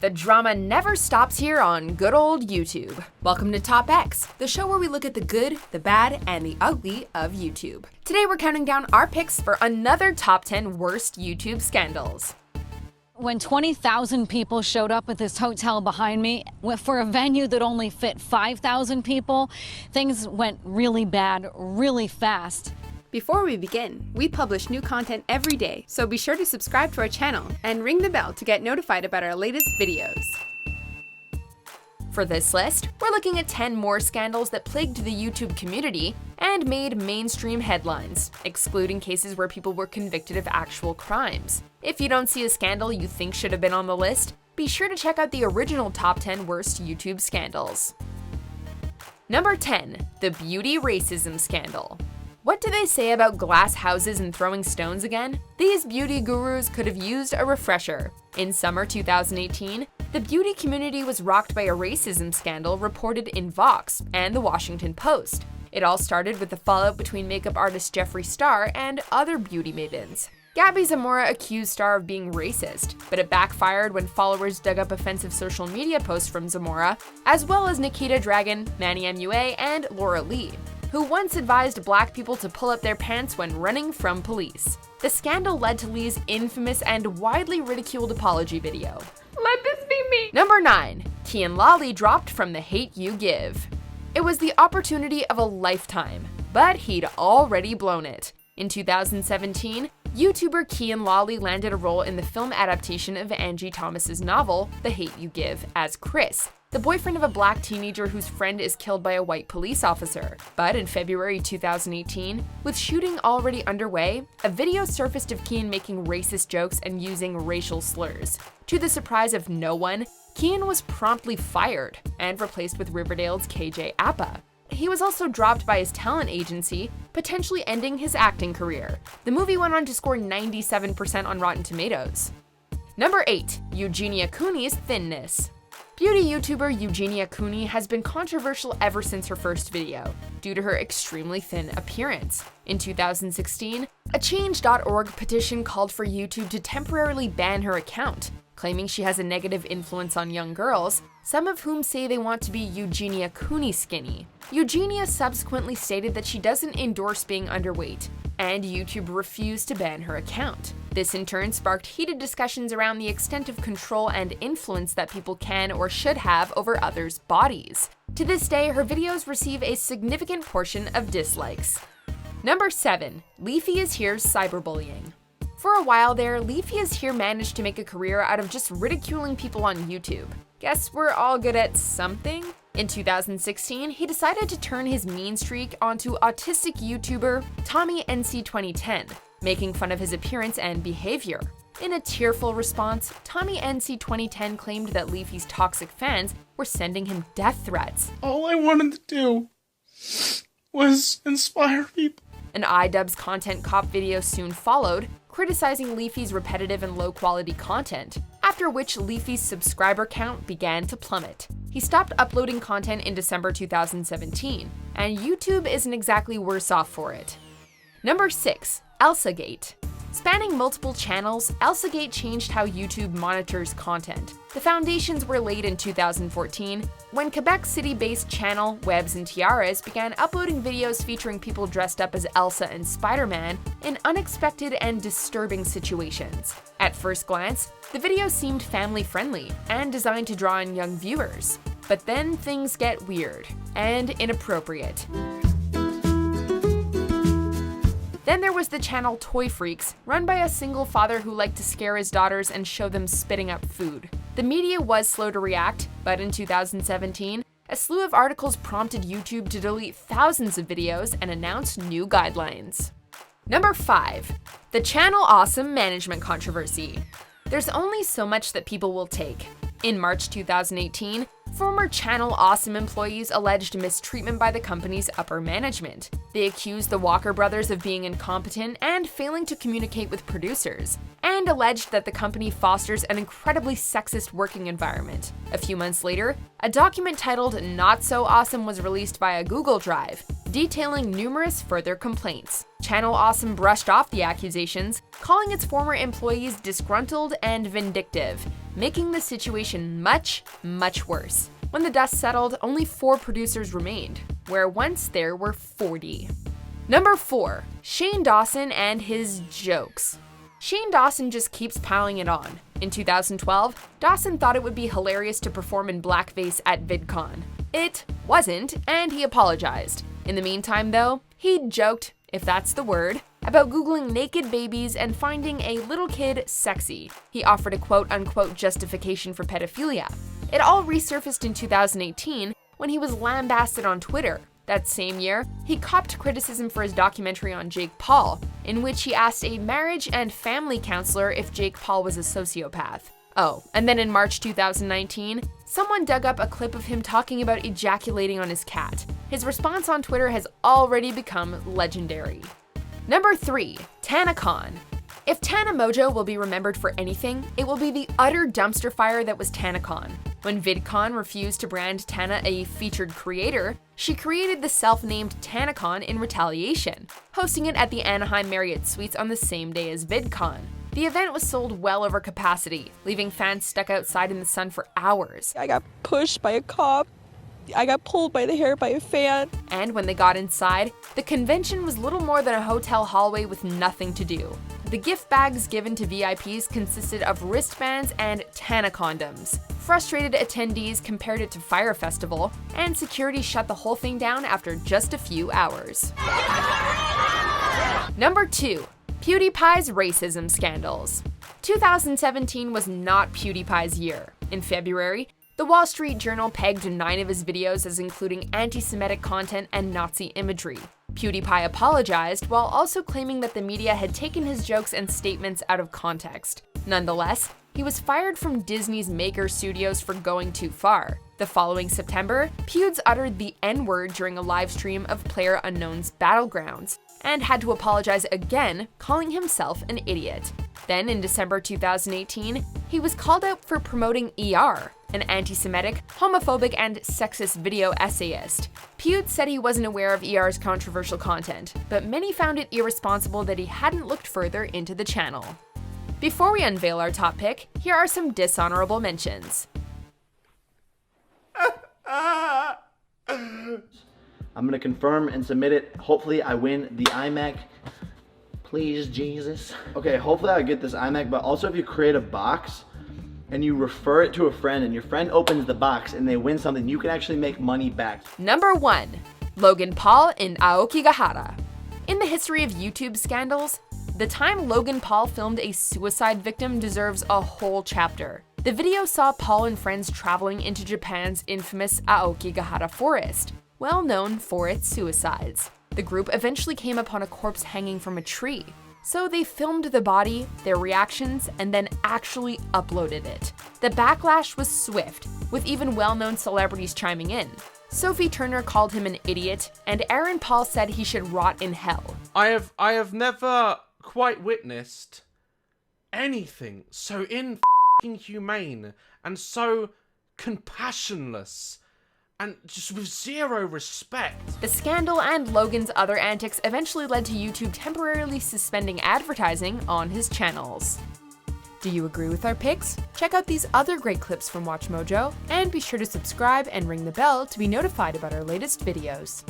The drama never stops here on good old YouTube. Welcome to Top X, the show where we look at the good, the bad, and the ugly of YouTube. Today we're counting down our picks for another top 10 worst YouTube scandals. When 20,000 people showed up at this hotel behind me for a venue that only fit 5,000 people, things went really bad, really fast. Before we begin, we publish new content every day, so be sure to subscribe to our channel and ring the bell to get notified about our latest videos. For this list, we're looking at 10 more scandals that plagued the YouTube community and made mainstream headlines, excluding cases where people were convicted of actual crimes. If you don't see a scandal you think should have been on the list, be sure to check out the original top 10 worst YouTube scandals. Number 10. The beauty racism scandal. What do they say about glass houses and throwing stones again? These beauty gurus could have used a refresher. In summer 2018, the beauty community was rocked by a racism scandal reported in Vox and the Washington Post. It all started with the fallout between makeup artist Jeffree Star and other beauty maidens. Gabby Zamora accused Star of being racist, but it backfired when followers dug up offensive social media posts from Zamora, as well as Nikita Dragun, Manny MUA, and Laura Lee, who once advised black people to pull up their pants when running from police. The scandal led to Lee's infamous and widely ridiculed apology video. Let this be me! Number 9. Kian Lawley dropped from The Hate U Give. It was the opportunity of a lifetime, but he'd already blown it. In 2017, YouTuber Kian Lawley landed a role in the film adaptation of Angie Thomas's novel, The Hate U Give, as Chris, the boyfriend of a black teenager whose friend is killed by a white police officer. But in February 2018, with shooting already underway, a video surfaced of Kian making racist jokes and using racial slurs. To the surprise of no one, Kian was promptly fired and replaced with Riverdale's KJ Apa. He was also dropped by his talent agency, potentially ending his acting career. The movie went on to score 97% on Rotten Tomatoes. Number 8. Eugenia Cooney's Thinness. Beauty YouTuber Eugenia Cooney has been controversial ever since her first video, due to her extremely thin appearance. In 2016, a Change.org petition called for YouTube to temporarily ban her account, claiming she has a negative influence on young girls, some of whom say they want to be Eugenia Cooney skinny. Eugenia subsequently stated that she doesn't endorse being underweight, and YouTube refused to ban her account. This in turn sparked heated discussions around the extent of control and influence that people can or should have over others' bodies. To this day, her videos receive a significant portion of dislikes. Number 7. LeafyIsHere's Cyberbullying. For a while there, LeafyIsHere managed to make a career out of just ridiculing people on YouTube. Guess we're all good at something? In 2016, he decided to turn his mean streak onto autistic YouTuber Tommy NC 2010, making fun of his appearance and behavior. In a tearful response, Tommy NC 2010 claimed that Leafy's toxic fans were sending him death threats. All I wanted to do was inspire people. An iDubbbz Content Cop video soon followed, criticizing Leafy's repetitive and low-quality content, after which Leafy's subscriber count began to plummet. He stopped uploading content in December 2017, and YouTube isn't exactly worse off for it. Number 6. Elsagate. Spanning multiple channels, Elsagate changed how YouTube monitors content. The foundations were laid in 2014, when Quebec City-based channel Webs and Tiaras began uploading videos featuring people dressed up as Elsa and Spider-Man in unexpected and disturbing situations. At first glance, the videos seemed family-friendly and designed to draw in young viewers. But then things get weird and inappropriate. Then there was the channel Toy Freaks, run by a single father who liked to scare his daughters and show them spitting up food. The media was slow to react, but in 2017, a slew of articles prompted YouTube to delete thousands of videos and announce new guidelines. Number 5. The Channel Awesome Management Controversy. There's only so much that people will take. In March 2018, former Channel Awesome employees alleged mistreatment by the company's upper management. They accused the Walker brothers of being incompetent and failing to communicate with producers, and alleged that the company fosters an incredibly sexist working environment. A few months later, a document titled Not So Awesome was released via Google Drive. detailing numerous further complaints. Channel Awesome brushed off the accusations, calling its former employees disgruntled and vindictive, making the situation much, much worse. When the dust settled, only 4 producers remained, where once there were 40. Number 4. Shane Dawson and his jokes. Shane Dawson just keeps piling it on. In 2012, Dawson thought it would be hilarious to perform in blackface at VidCon. It wasn't, and he apologized. In the meantime, though, he joked, if that's the word, about Googling naked babies and finding a little kid sexy. He offered a quote-unquote justification for pedophilia. It all resurfaced in 2018 when he was lambasted on Twitter. That same year, he copped criticism for his documentary on Jake Paul, in which he asked a marriage and family counselor if Jake Paul was a sociopath. Oh, and then in March 2019, someone dug up a clip of him talking about ejaculating on his cat. His response on Twitter has already become legendary. Number 3. TanaCon. If TanaMojo will be remembered for anything, it will be the utter dumpster fire that was TanaCon. When VidCon refused to brand Tana a featured creator, she created the self-named TanaCon in retaliation, hosting it at the Anaheim Marriott Suites on the same day as VidCon. The event was sold well over capacity, leaving fans stuck outside in the sun for hours. I got pushed by a cop. I got pulled by the hair by a fan. And when they got inside, the convention was little more than a hotel hallway with nothing to do. The gift bags given to VIPs consisted of wristbands and Tana condoms. Frustrated attendees compared it to Fyre Festival, and security shut the whole thing down after just a few hours. Number 2. PewDiePie's racism scandals. 2017 was not PewDiePie's year. In February, the Wall Street Journal pegged 9 of his videos as including anti-Semitic content and Nazi imagery. PewDiePie apologized while also claiming that the media had taken his jokes and statements out of context. Nonetheless, he was fired from Disney's Maker Studios for going too far. The following September, Pewds uttered the N-word during a live stream of PlayerUnknown's Battlegrounds, and had to apologize again, calling himself an idiot. Then in December 2018, he was called out for promoting ER, an anti-Semitic, homophobic, and sexist video essayist. Pewds said he wasn't aware of ER's controversial content, but many found it irresponsible that he hadn't looked further into the channel. Before we unveil our top pick, here are some dishonorable mentions. I'm gonna confirm and submit it. Hopefully I win the iMac. Please, Jesus. Okay, hopefully I get this iMac, but also if you create a box and you refer it to a friend and your friend opens the box and they win something, you can actually make money back. Number 1. Logan Paul in Aokigahara. In the history of YouTube scandals, the time Logan Paul filmed a suicide victim deserves a whole chapter. The video saw Paul and friends traveling into Japan's infamous Aokigahara forest, well known for its suicides. The group eventually came upon a corpse hanging from a tree, so they filmed the body, their reactions, and then actually uploaded it. The backlash was swift, with even well-known celebrities chiming in. Sophie Turner called him an idiot, and Aaron Paul said he should rot in hell. I have never quite witnessed anything so inhumane and so compassionless and just with zero respect. The scandal and Logan's other antics eventually led to YouTube temporarily suspending advertising on his channels. Do you agree with our picks? Check out these other great clips from WatchMojo, and be sure to subscribe and ring the bell to be notified about our latest videos.